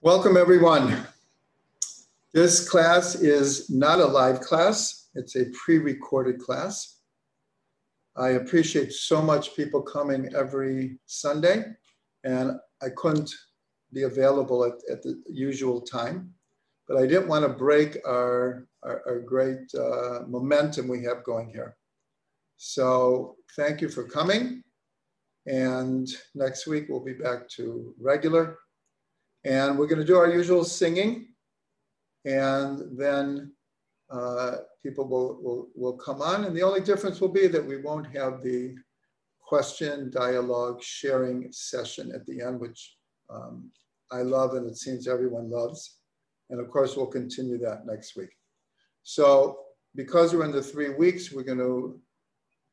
Welcome, everyone. This class is not a live class. It's a pre-recorded class. I appreciate so much people coming every Sunday, and I couldn't be available at the usual time, but I didn't want to break our great momentum we have going here. So thank you for coming, and next week we'll be back to regular. And we're going to do our usual singing, and then people will come on. And the only difference will be that we won't have the question, dialogue, sharing session at the end, which I love and it seems everyone loves. And of course, we'll continue that next week. So because we're in the 3 weeks, we're going to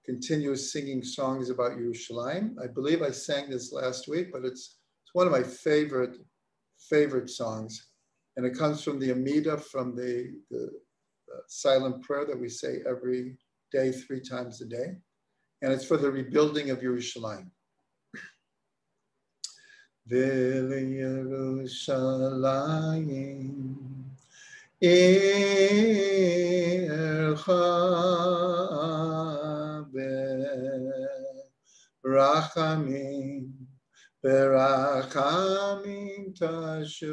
continue singing songs about Yerushalayim. I believe I sang this last week, but it's one of my favorite songs, and it comes from the Amida, from the silent prayer that we say every day 3 times a day, and it's for the rebuilding of Yerushalayim. Yerushalayim ircha berachamim Berachamim tashuv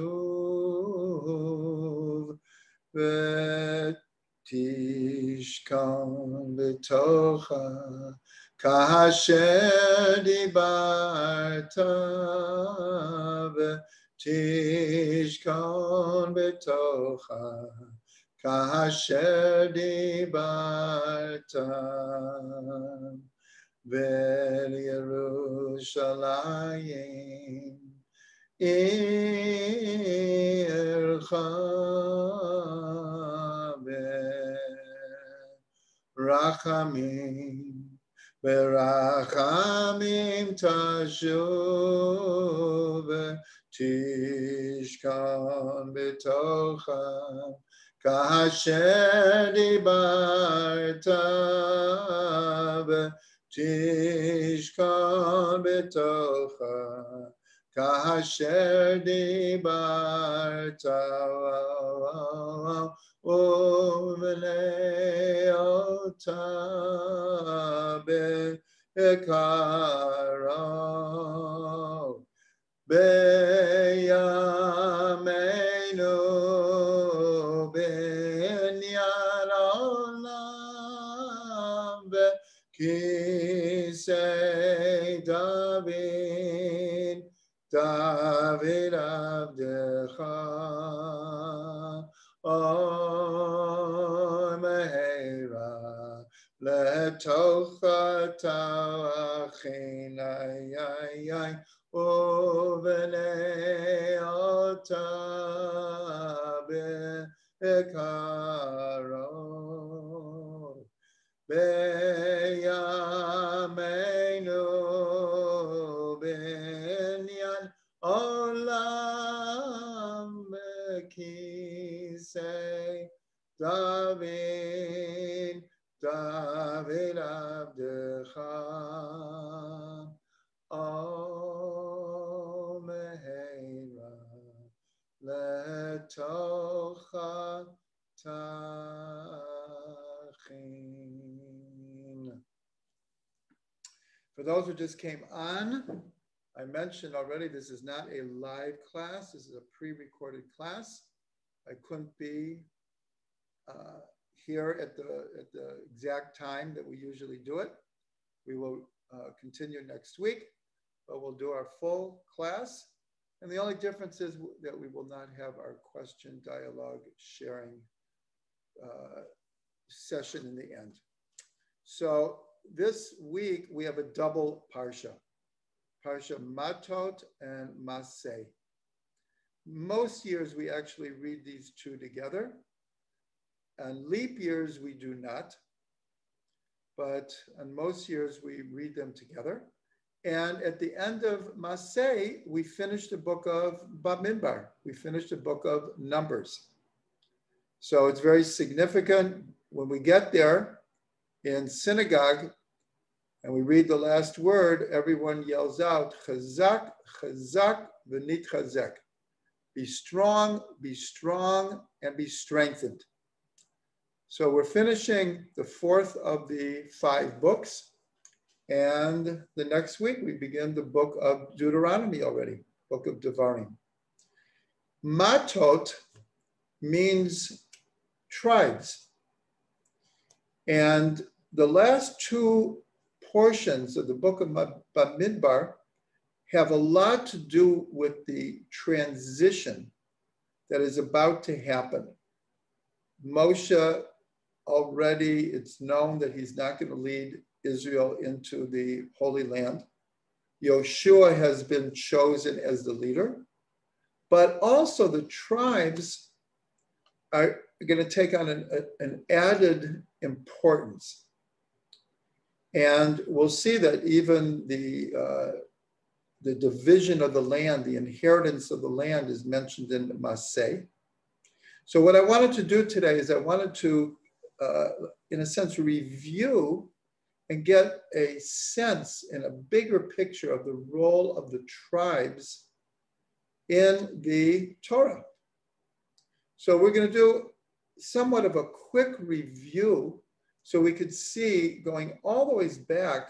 v'tishkan b'tocha k'asher dibarta v'tishkan b'tocha k'asher dibarta Vel Yerushalayim ircha berachamim tashuv tishkan b'tocha k'asher dibarta Tishkan b'tocha k'asher dibarta u'vnei ota be'karo be'yameinu b'nyan olam Kisei David Avdecha O Meira Letocha Tawachinayai Uvnei Ota Be'karo Be'yameinu b'nyan olam Kisei David Avdecha O Meira Letocha For those who just came on, I mentioned already this is not a live class. This is a pre-recorded class. I couldn't be here at the exact time that we usually do it. We will continue next week, but we'll do our full class. And the only difference is that we will not have our question, dialogue, sharing session in the end. So this week we have a double parsha Mattot and Masei. Most years we actually read these two together, and leap years we do not, but on most years we read them together. And at the end of Masei, we finished the book of Bamidbar. We finished the book of Numbers. So it's very significant. When we get there in synagogue and we read the last word, everyone yells out, Chazak, Chazak, v'nitchazek. Be strong, and be strengthened. So we're finishing the 4th of the 5 books. And the next week, we begin the book of Deuteronomy already, book of Devarim. Mattot means tribes. And the last 2 portions of the book of Bamidbar have a lot to do with the transition that is about to happen. Moshe already, it's known that he's not going to lead Israel into the Holy Land. Yoshua has been chosen as the leader, but also the tribes are going to take on an added importance. And we'll see that even the division of the land, the inheritance of the land is mentioned in Masei. So what I wanted to do today is I wanted to, in a sense, review and get a sense and a bigger picture of the role of the tribes in the Torah. So we're going to do somewhat of a quick review so we could see, going all the ways back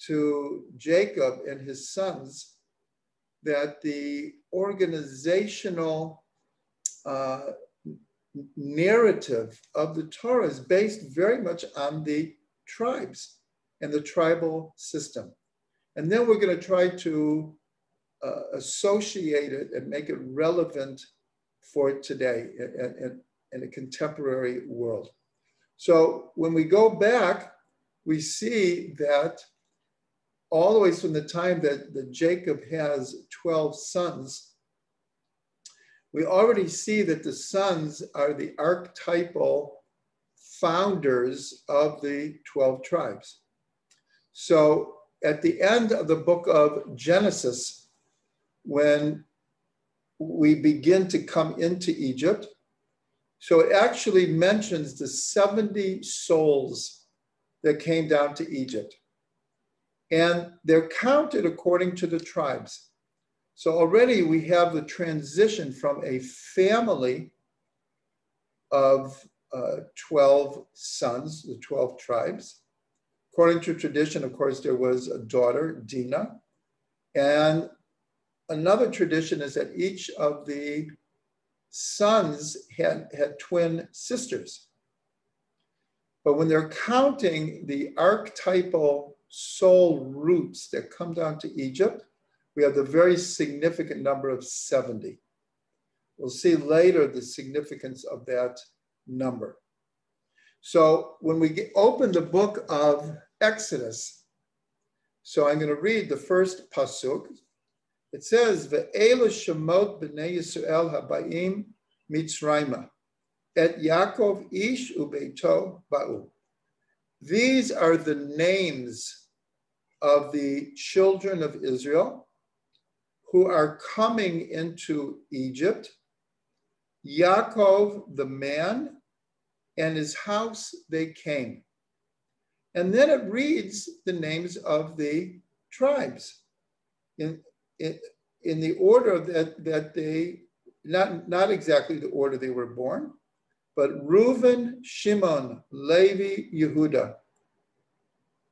to Jacob and his sons, that the organizational narrative of the Torah is based very much on the tribes and the tribal system. And then we're going to try to associate it and make it relevant for today in a contemporary world. So when we go back, we see that all the way from the time that Jacob has 12 sons, we already see that the sons are the archetypal founders of the 12 tribes. So at the end of the book of Genesis, when we begin to come into Egypt, so it actually mentions the 70 souls that came down to Egypt. And they're counted according to the tribes. So already we have the transition from a family of 12 sons, the 12 tribes. According to tradition, of course, there was a daughter, Dinah. And another tradition is that each of the sons had twin sisters. But when they're counting the archetypal soul roots that come down to Egypt, we have the very significant number of 70. We'll see later the significance of that number. So when we open the book of Exodus, so I'm going to read the first pasuk. It says, "Ve'ela shemot b'nei Yisrael habayim Mitzrayma, et Yaakov ish ubeito ba'u." These are the names of the children of Israel who are coming into Egypt. Yaakov, the man, and his house they came. And then it reads the names of the tribes in the order that they, not exactly the order they were born, but Reuven, Shimon, Levi, Yehuda,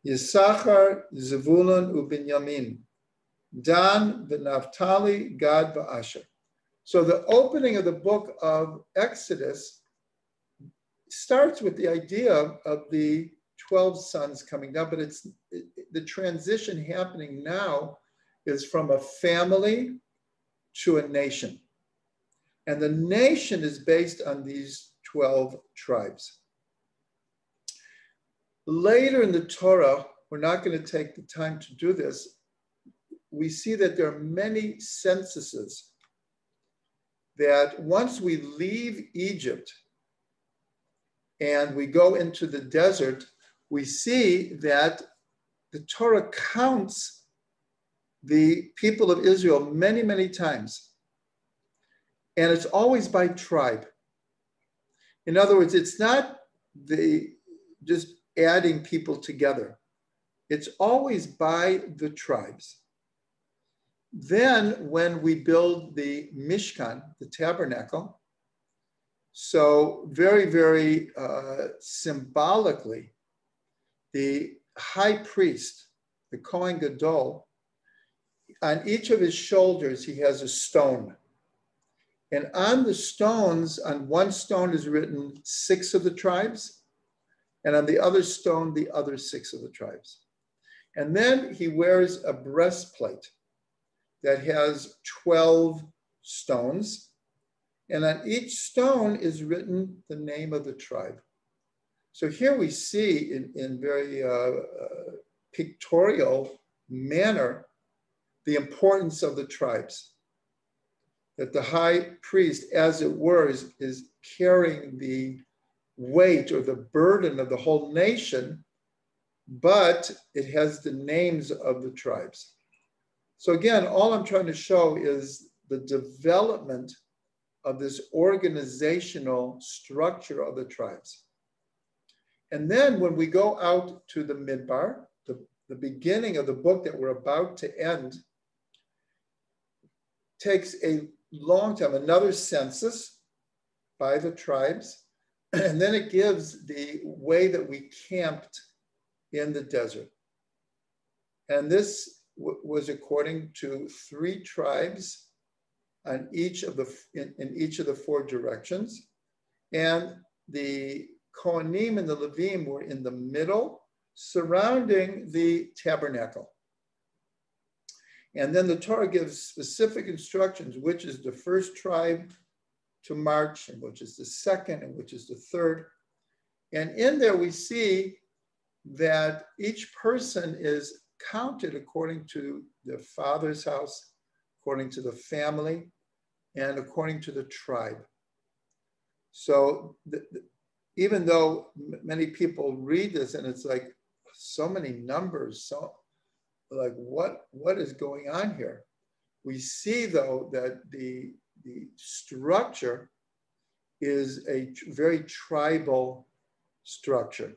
Yisachar, Zevulun, Ubinyamin, Dan, Naphtali, Gad, Asher. So the opening of the book of Exodus starts with the idea of the 12 sons coming down, but the transition happening now is from a family to a nation. And the nation is based on these 12 tribes. Later in the Torah, we're not going to take the time to do this. We see that there are many censuses that once we leave Egypt and we go into the desert, we see that the Torah counts the people of Israel many, many times. And it's always by tribe. In other words, it's not just adding people together. It's always by the tribes. Then when we build the Mishkan, the tabernacle, so very, very symbolically, the high priest, the Kohen Gadol, on each of his shoulders, he has a stone. And on the stones, on one stone is written 6 of the tribes, and on the other stone, the other 6 of the tribes. And then he wears a breastplate that has 12 stones, and on each stone is written the name of the tribe. So here we see in very pictorial manner the importance of the tribes. That the high priest, as it were, is carrying the weight or the burden of the whole nation, but it has the names of the tribes. So again, all I'm trying to show is the development of this organizational structure of the tribes. And then when we go out to the Midbar, the beginning of the book that we're about to end, takes a long time, another census by the tribes, and then it gives the way that we camped in the desert. And this was according to 3 tribes on each of in each of the 4 directions. And the Kohanim and the Levim were in the middle, surrounding the tabernacle. And then the Torah gives specific instructions, which is the first tribe to march, and which is the second, and which is the third. And in there we see that each person is counted according to their father's house, according to the family, and according to the tribe. So even though many people read this and it's like so many numbers, so like what is going on here? We see though that the structure is a very tribal structure.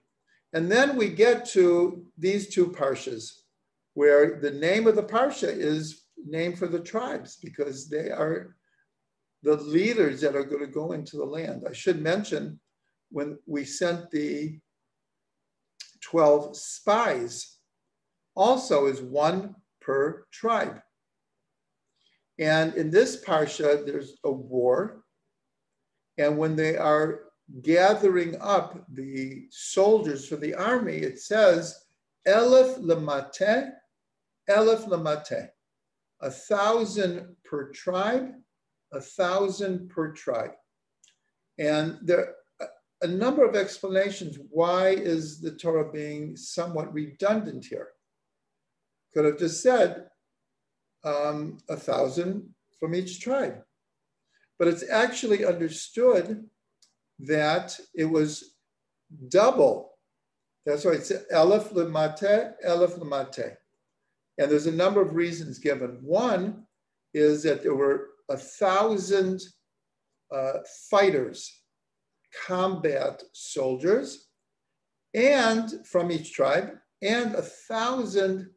And then we get to these 2 parshas where the name of the parsha is named for the tribes because they are the leaders that are going to go into the land. I should mention when we sent the 12 spies, also is 1 per tribe. And in this parsha, there's a war. And when they are gathering up the soldiers for the army, it says, Elef lemate, 1,000 per tribe, 1,000 per tribe. And there are a number of explanations. Why is the Torah being somewhat redundant here? Could have just said 1,000 from each tribe. But it's actually understood that it was double. That's why it's Elef lemate. And there's a number of reasons given. One is that there were 1,000 fighters, combat soldiers, and from each tribe, and 1,000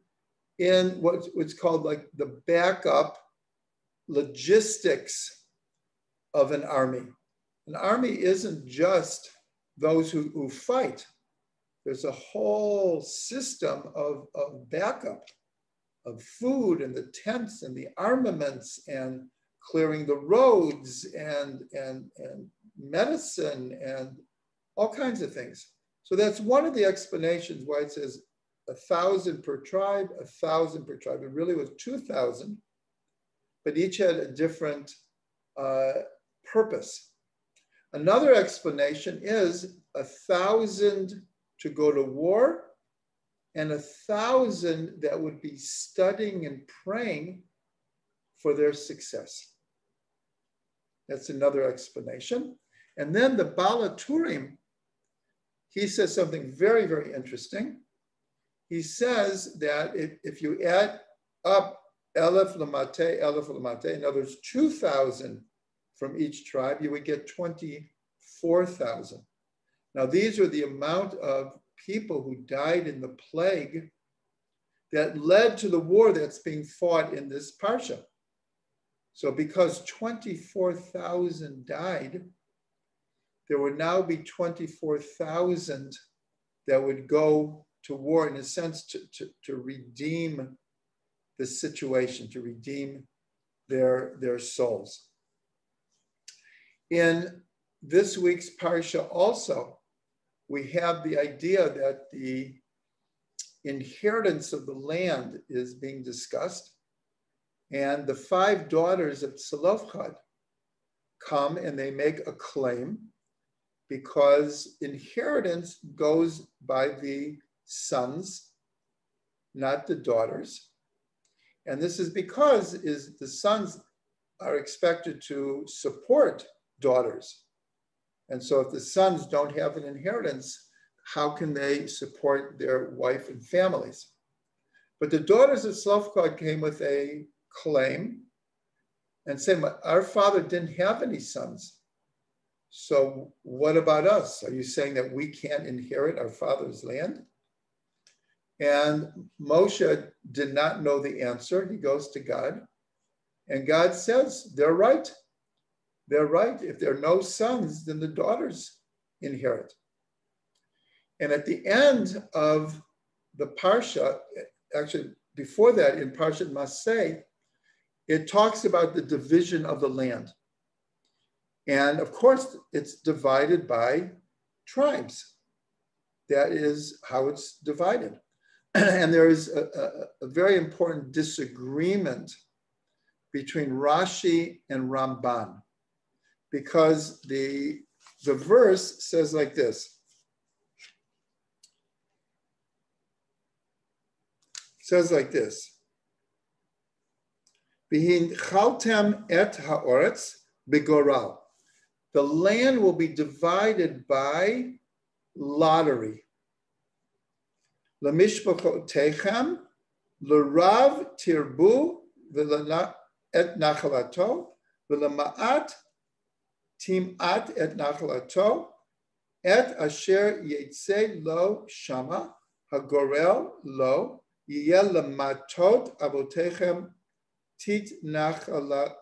in what's called like the backup logistics of an army. An army isn't just those who fight. There's a whole system of backup, of food and the tents and the armaments and clearing the roads and medicine and all kinds of things. So that's one of the explanations why it says 1,000 per tribe, 1,000 per tribe. It really was 2,000, but each had a different purpose. Another explanation is 1,000 to go to war and 1,000 that would be studying and praying for their success. That's another explanation. And then the Baal HaTurim, he says something very, very interesting. He says that if you add up Elef lemate, in other words, 2,000 from each tribe, you would get 24,000. Now, these are the amount of people who died in the plague that led to the war that's being fought in this parsha. So because 24,000 died, there would now be 24,000 that would go to war, in a sense, to redeem the situation, to redeem their souls. In this week's parsha also, we have the idea that the inheritance of the land is being discussed, and the 5 daughters of Tzlofchad come and they make a claim, because inheritance goes by the sons, not the daughters. And this is because the sons are expected to support daughters. And so if the sons don't have an inheritance, how can they support their wife and families? But the daughters of Tzlofchad came with a claim and said, our father didn't have any sons. So what about us? Are you saying that we can't inherit our father's land? And Moshe did not know the answer. He goes to God, and God says, they're right. They're right. If there are no sons, then the daughters inherit. And at the end of the parsha, actually before that, in Parshat Masei, it talks about the division of the land. And of course, it's divided by tribes. That is how it's divided. And there is a very important disagreement between Rashi and Ramban, because the verse says like this. It says like this. V'hin chaltem et ha'oretz begoral. The land will be divided by lottery. Lemishpachotechem, l'rav tirbu, et nachalato, v'lema'at tim'at et nachalato, et asher yetze lo shama, hagorel lo, yiyeh lematot avotechem tit nachalalu.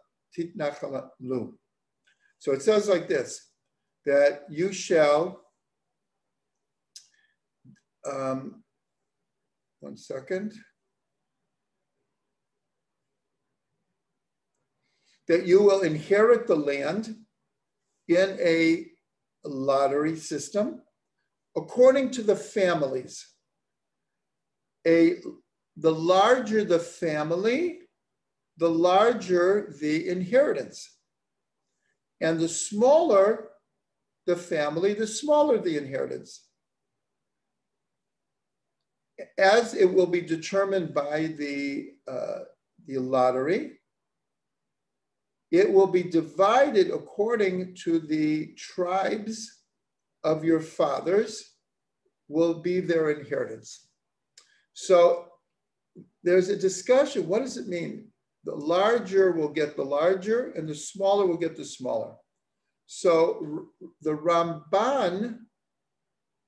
So it says like this, that you shall, one second, that you will inherit the land in a lottery system according to the families. The larger the family, the larger the inheritance. And the smaller the family, the smaller the inheritance. As it will be determined by the lottery, it will be divided according to the tribes of your fathers will be their inheritance. So there's a discussion, what does it mean? The larger will get the larger and the smaller will get the smaller. So the Ramban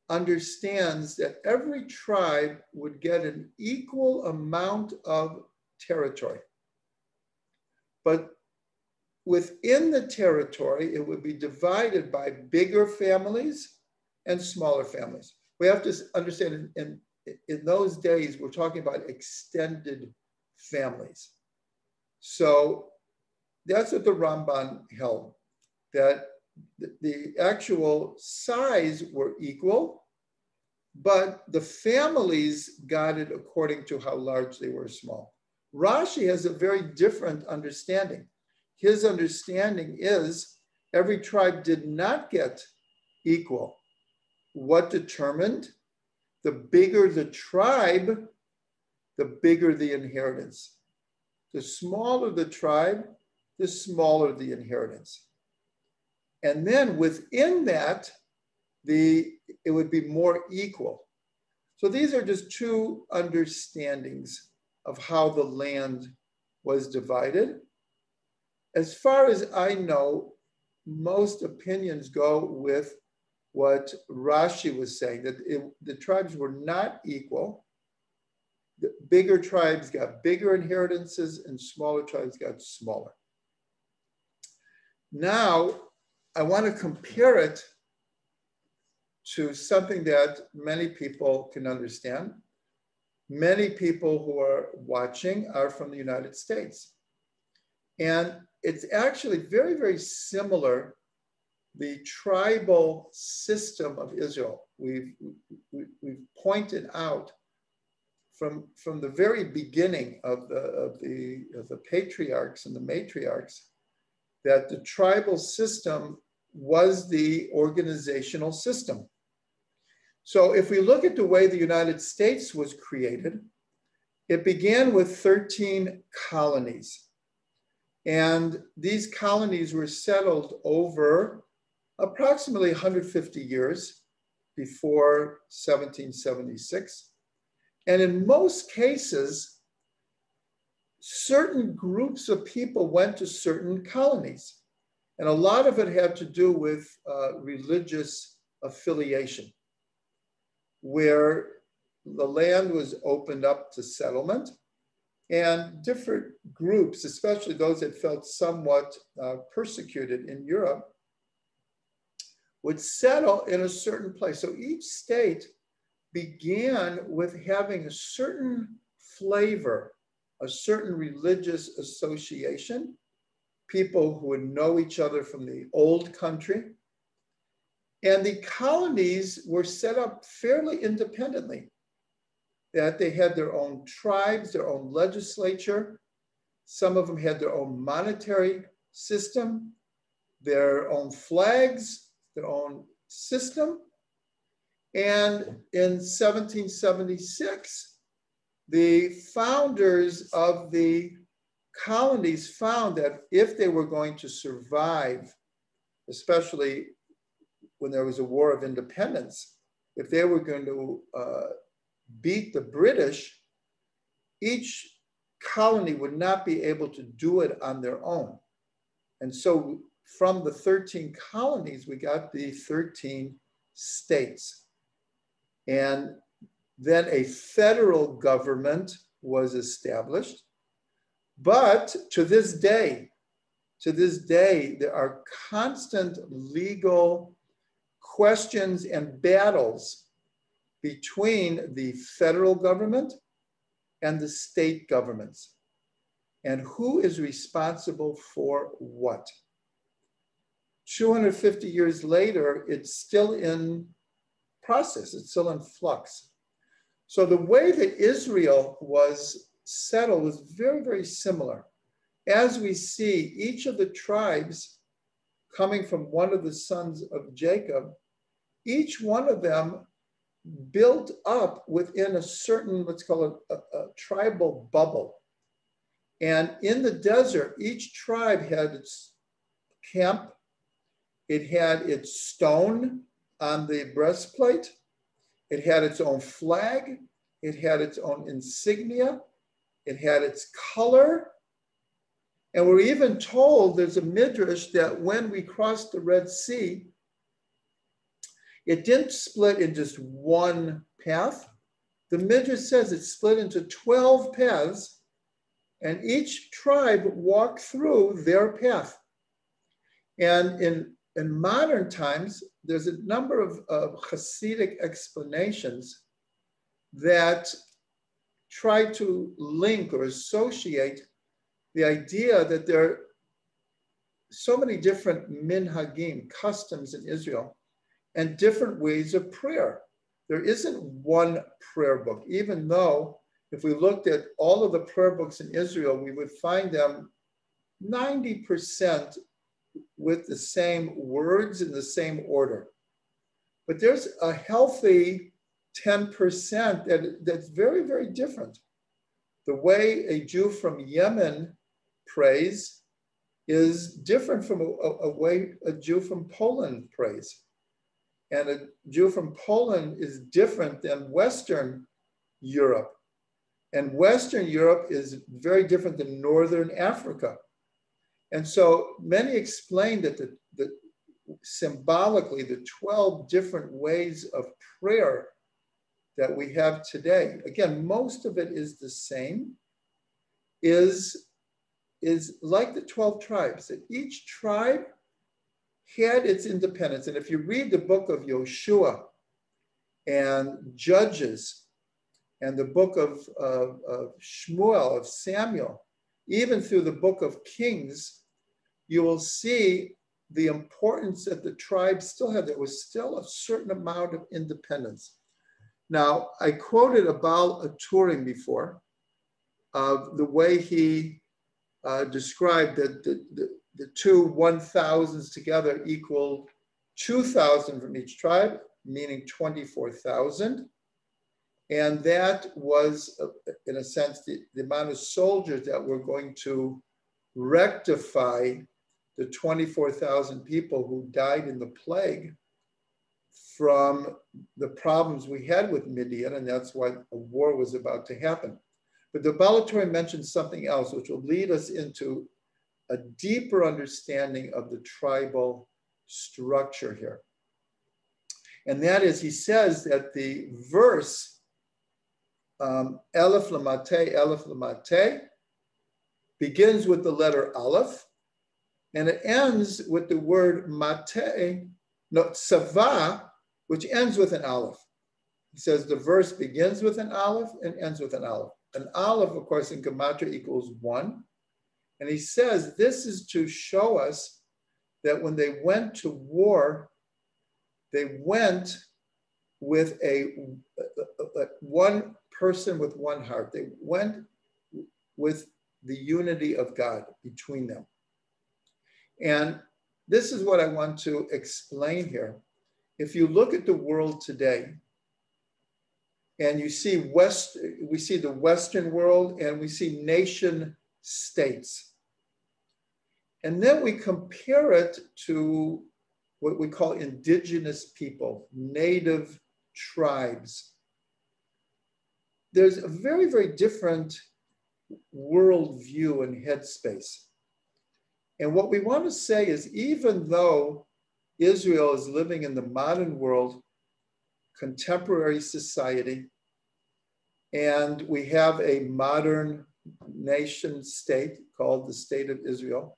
understands that every tribe would get an equal amount of territory. But within the territory, it would be divided by bigger families and smaller families. We have to understand in those days, we're talking about extended families. So that's what the Ramban held, that the actual size were equal, but the families got it according to how large they were or small. Rashi has a very different understanding. His understanding is every tribe did not get equal. What determined? The bigger the tribe, the bigger the inheritance. The smaller the tribe, the smaller the inheritance. And then within that, it would be more equal. So these are just two understandings of how the land was divided. As far as I know, most opinions go with what Rashi was saying, that the tribes were not equal, bigger tribes got bigger inheritances and smaller tribes got smaller. Now, I want to compare it to something that many people can understand. Many people who are watching are from the United States. And it's actually very, very similar, the tribal system of Israel. We've pointed out from the very beginning of the patriarchs and the matriarchs that the tribal system was the organizational system. So if we look at the way the United States was created, it began with 13 colonies. And these colonies were settled over approximately 150 years before 1776. And in most cases, certain groups of people went to certain colonies. And a lot of it had to do with religious affiliation, where the land was opened up to settlement, and different groups, especially those that felt somewhat persecuted in Europe, would settle in a certain place. So each state began with having a certain flavor, a certain religious association, people who would know each other from the old country. And the colonies were set up fairly independently, that they had their own tribes, their own legislature. Some of them had their own monetary system, their own flags, their own system. And in 1776, the founders of the colonies found that if they were going to survive, especially when there was a war of independence, if they were going to beat the British, each colony would not be able to do it on their own. And so from the 13 colonies, we got the 13 states. And then a federal government was established. But to this day, there are constant legal questions and battles between the federal government and the state governments, and who is responsible for what. 250 years later, it's still in process, it's still in flux. So the way that Israel was settled was very, very similar. As we see, each of the tribes coming from one of the sons of Jacob, each one of them built up within a certain, let's call it a tribal bubble. And in the desert, each tribe had its camp, it had its stone on the breastplate, it had its own flag, it had its own insignia, it had its color. And we're even told, there's a midrash, that when we crossed the Red Sea, it didn't split in just one path. The midrash says it split into 12 paths, and each tribe walked through their path. And in modern times, there's a number of Hasidic explanations that try to link or associate the idea that there are so many different minhagim, customs in Israel, and different ways of prayer. There isn't one prayer book, even though if we looked at all of the prayer books in Israel, we would find them 90% with the same words in the same order. But there's a healthy 10% that's very, very different. The way a Jew from Yemen prays is different from a way a Jew from Poland prays. And a Jew from Poland is different than Western Europe. And Western Europe is very different than Northern Africa. And so many explain that symbolically, the 12 different ways of prayer that we have today, again, most of it is the same, is like the 12 tribes, that each tribe had its independence. And if you read the book of Yoshua and Judges and the book of Shmuel, of Samuel, even through the book of Kings, you will see the importance that the tribes still had. There was still a certain amount of independence. Now, I quoted Abal Turing before, of the way he described that the two 1,000s together equal 2,000 from each tribe, meaning 24,000. And that was, in a sense, the amount of soldiers that were going to rectify the 24,000 people who died in the plague from the problems we had with Midian, and that's why a war was about to happen. But the Balatori mentions something else, which will lead us into a deeper understanding of the tribal structure here. And that is, he says that the verse, Elef Lamate, begins with the letter Aleph, and it ends with the word Mate, no, Sava, which ends with an Aleph. He says the verse begins with an Aleph and ends with an Aleph. An Aleph, of course, in Gematria equals 1. And he says this is to show us that when they went to war, they went with one person with one heart. They went with the unity of God between them. And this is what I want to explain here. If you look at the world today, and you see we see the Western world, and we see nation states. And then we compare it to what we call indigenous people, native tribes. There's a very, very different worldview and headspace. And what we want to say is, even though Israel is living in the modern world, contemporary society, and we have a modern nation state called the State of Israel,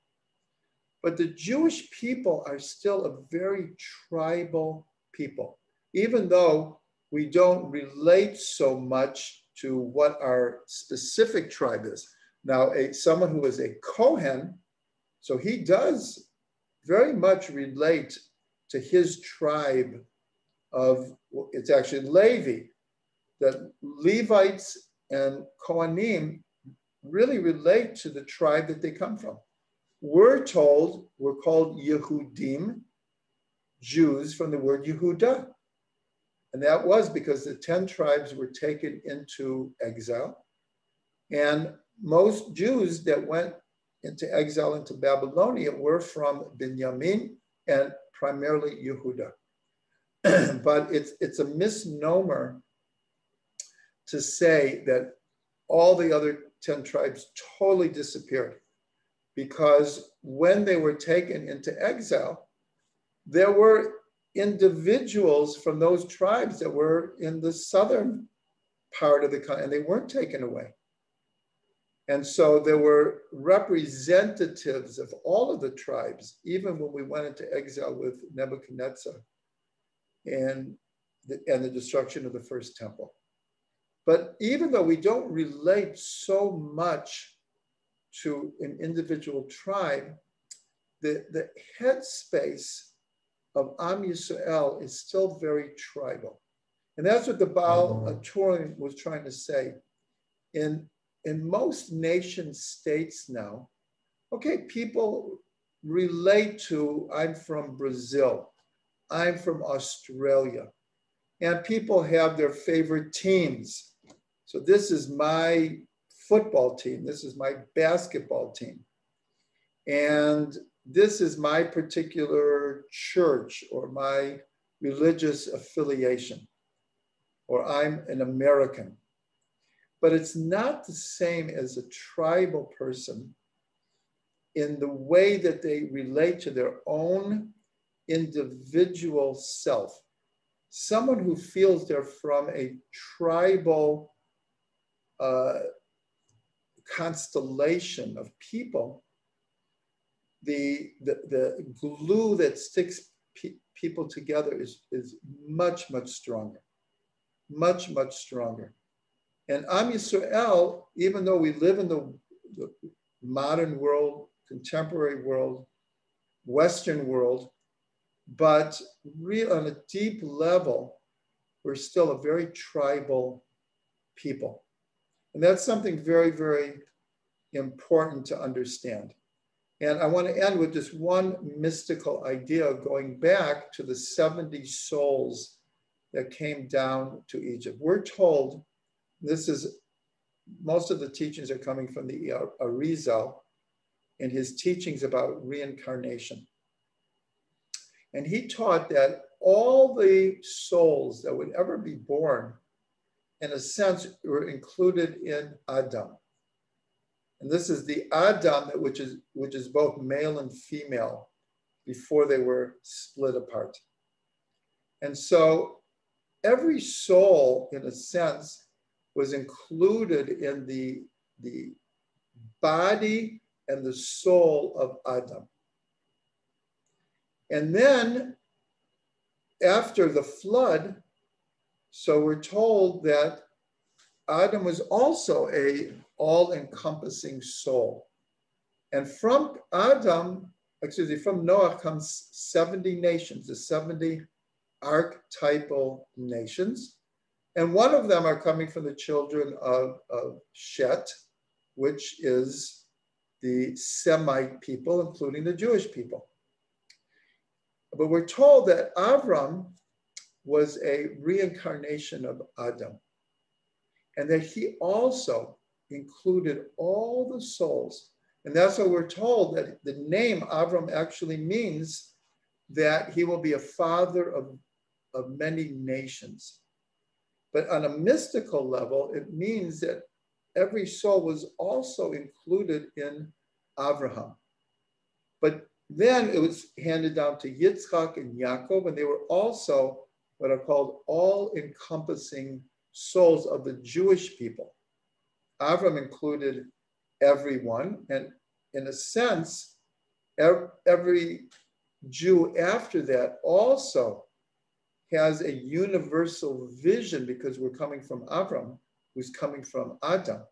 but the Jewish people are still a very tribal people, even though we don't relate so much to what our specific tribe is. Now, someone who is a Kohen, so he does very much relate to his tribe of, it's actually Levi, that Levites and Kohanim really relate to the tribe that they come from. We're told we're called Yehudim, Jews, from the word Yehuda. And that was because the 10 tribes were taken into exile. And most Jews that went into exile into Babylonia were from Binyamin and primarily Yehuda. But it's a misnomer to say that all the other 10 tribes totally disappeared, because when they were taken into exile, there were individuals from those tribes that were in the southern part of the country, and they weren't taken away. And so there were representatives of all of the tribes, even when we went into exile with Nebuchadnezzar and the destruction of the first temple. But even though we don't relate so much to an individual tribe, the headspace of Am Yisrael is still very tribal. And that's what the Baal Turing was trying to say. In most nation states now, okay, people relate to, I'm from Brazil, I'm from Australia, and people have their favorite teams. So this is my football team, this is my basketball team, and this is my particular church or my religious affiliation, or I'm an American. But it's not the same as a tribal person in the way that they relate to their own individual self. someone who feels they're from a tribal constellation of people, the glue that sticks people together is much, much stronger, much, much stronger. And Am Yisrael, even though we live in the modern world, contemporary world, Western world, but on a deep level, we're still a very tribal people. And that's something very, very important to understand. And I want to end with just one mystical idea going back to the 70 souls that came down to Egypt. We're told, most of the teachings are coming from the Arizal in his teachings about reincarnation. And he taught that all the souls that would ever be born, in a sense, were included in Adam. And this is the Adam which is both male and female before they were split apart. And so every soul, in a sense, was included in the body and the soul of Adam. And then after the flood, so we're told that Adam was also a all-encompassing soul. And from from Noah comes 70 nations, the 70 archetypal nations. And one of them are coming from the children of Shet, which is the Semite people, including the Jewish people. But we're told that Avram was a reincarnation of Adam, and that he also included all the souls. And that's why we're told that the name Avram actually means that he will be a father of many nations. But on a mystical level, it means that every soul was also included in Abraham. But then it was handed down to Yitzchak and Yaakov, and they were also what are called all-encompassing souls of the Jewish people. Avram included everyone, and in a sense, every Jew after that also has a universal vision, because we're coming from Avram, who's coming from Adam.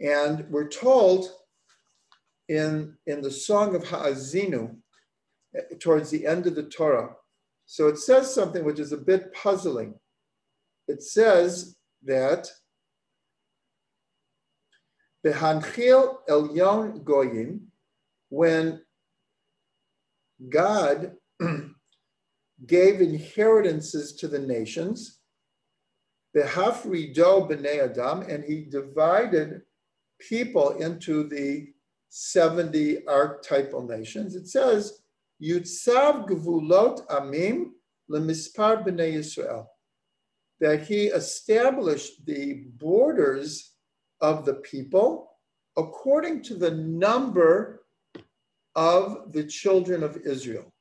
And we're told in the Song of Ha'azinu, towards the end of the Torah, so it says something which is a bit puzzling. It says that Behanchil Elyon Goyim, when God gave inheritances to the nations, Behafrido B'nei Adam, and he divided people into the 70 archetypal nations. It says, Yutzav Gvulot Amim Lemispar B'nei Yisrael, that he established the borders of the people according to the number of the children of Israel.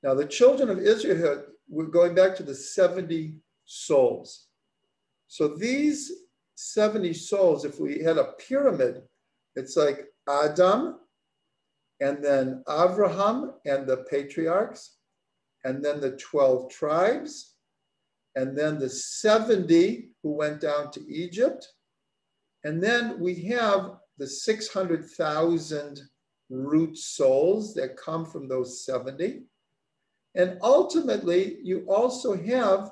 Now, the children of Israel, we're going back to the 70 souls. So these 70 souls, if we had a pyramid, it's like Adam, and then Abraham and the patriarchs, and then the 12 tribes, and then the 70 who went down to Egypt. And then we have the 600,000 root souls that come from those 70. And ultimately, you also have,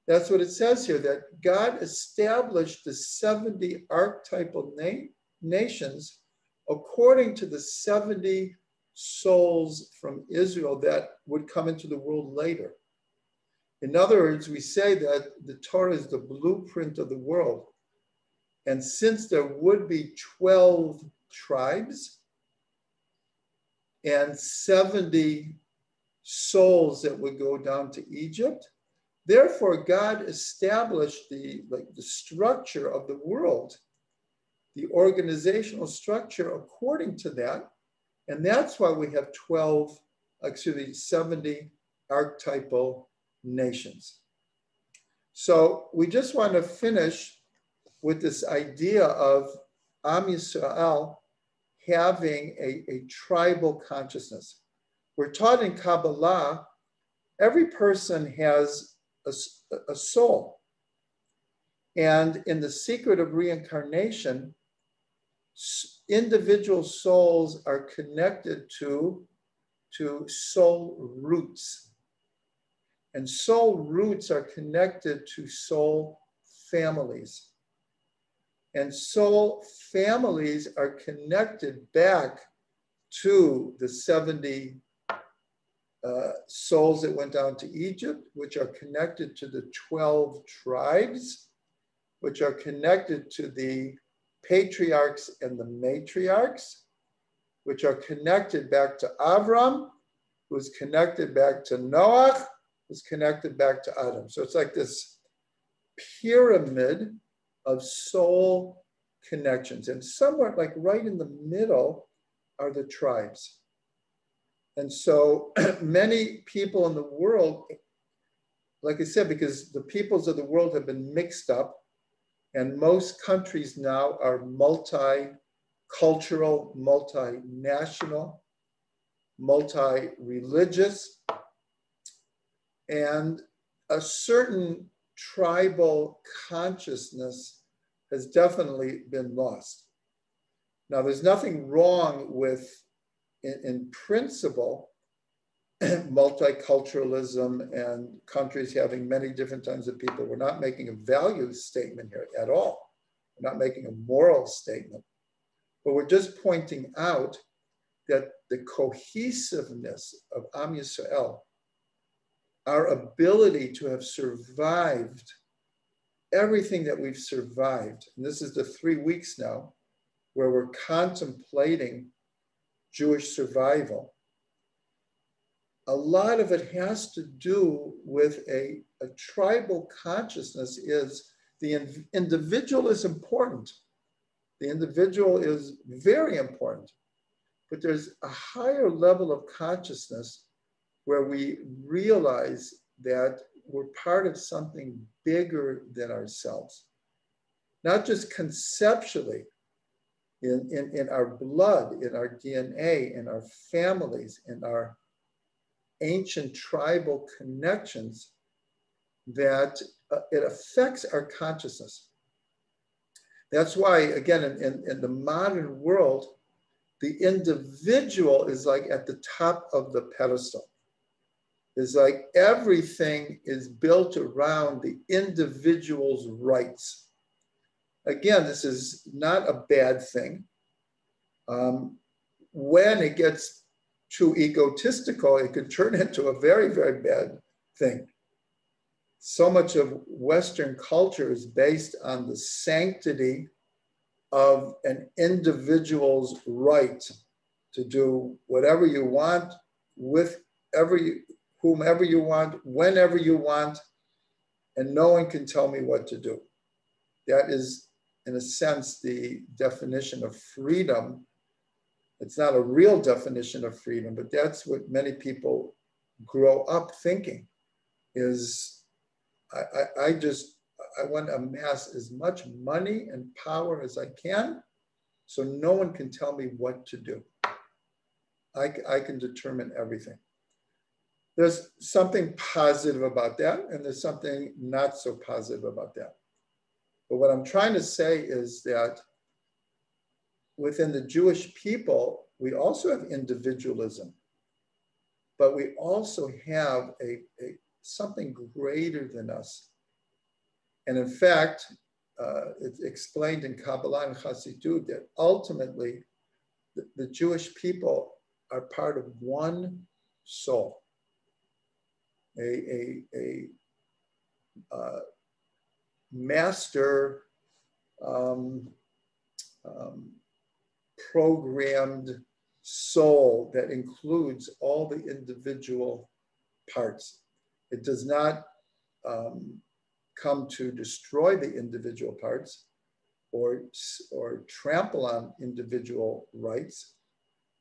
that's what it says here, that God established the 70 archetypal nations according to the 70 souls from Israel that would come into the world later. In other words, we say that the Torah is the blueprint of the world. And since there would be 12 tribes and 70 souls that would go down to Egypt, therefore God established the structure of the world, the organizational structure according to that. And that's why we have 70 archetypal nations. So we just want to finish with this idea of Am Yisrael having a tribal consciousness. We're taught in Kabbalah, every person has a soul. And in the secret of reincarnation, individual souls are connected to soul roots. And soul roots are connected to soul families. And soul families are connected back to the 70 souls that went down to Egypt, which are connected to the 12 tribes, which are connected to the patriarchs and the matriarchs, which are connected back to Avram, who's connected back to Noach, who's connected back to Adam. So it's like this pyramid of soul connections. And somewhere like right in the middle are the tribes. And so many people in the world, like I said, because the peoples of the world have been mixed up, and most countries now are multicultural, multinational, multi-religious, and a certain tribal consciousness has definitely been lost. Now, there's nothing wrong with, in principle, multiculturalism and countries having many different kinds of people. We're not making a value statement here at all. We're not making a moral statement, but we're just pointing out that the cohesiveness of Am Yisrael, our ability to have survived everything that we've survived, and this is the 3 weeks now where we're contemplating Jewish survival. A lot of it has to do with a tribal consciousness. Is the individual is important. The individual is very important, but there's a higher level of consciousness where we realize that we're part of something bigger than ourselves. Not just conceptually, in our blood, in our DNA, in our families, in our ancient tribal connections, that it affects our consciousness. That's why, again, in the modern world, the individual is like at the top of the pedestal. It's like everything is built around the individual's rights. Again, this is not a bad thing. When it gets too egotistical, it could turn into a very, very bad thing. So much of Western culture is based on the sanctity of an individual's right to do whatever you want, with whomever you want, whenever you want, and no one can tell me what to do. That is, in a sense, the definition of freedom. It's not a real definition of freedom, but that's what many people grow up thinking is, I want to amass as much money and power as I can, so no one can tell me what to do. I can determine everything. There's something positive about that, and there's something not so positive about that. But what I'm trying to say is that within the Jewish people, we also have individualism, but we also have something greater than us. And in fact, it's explained in Kabbalah and Chassidut that ultimately the Jewish people are part of one soul, a master programmed soul that includes all the individual parts. It does not come to destroy the individual parts or trample on individual rights,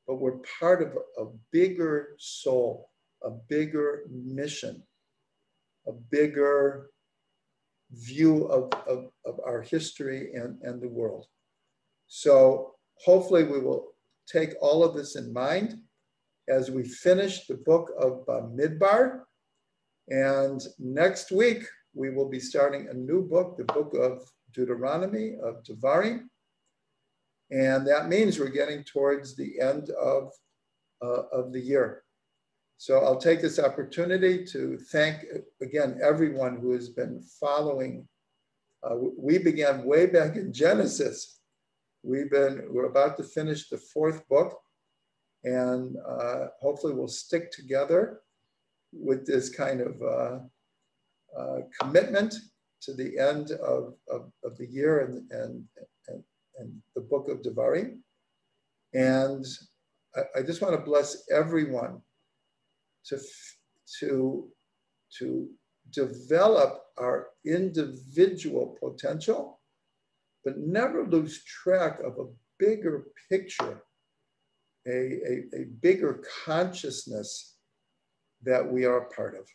but we're part of a bigger soul. a bigger mission, a bigger view of our history and the world. So hopefully we will take all of this in mind as we finish the book of Midbar. And next week, we will be starting a new book, the book of Deuteronomy, of Devarim. And that means we're getting towards the end of the year. So I'll take this opportunity to thank, again, everyone who has been following. We began way back in Genesis. We're about to finish the 4th book, and hopefully we'll stick together with this kind of commitment to the end of the year and the book of Devarim. And I just want to bless everyone to develop our individual potential, but never lose track of a bigger picture, a bigger consciousness that we are a part of.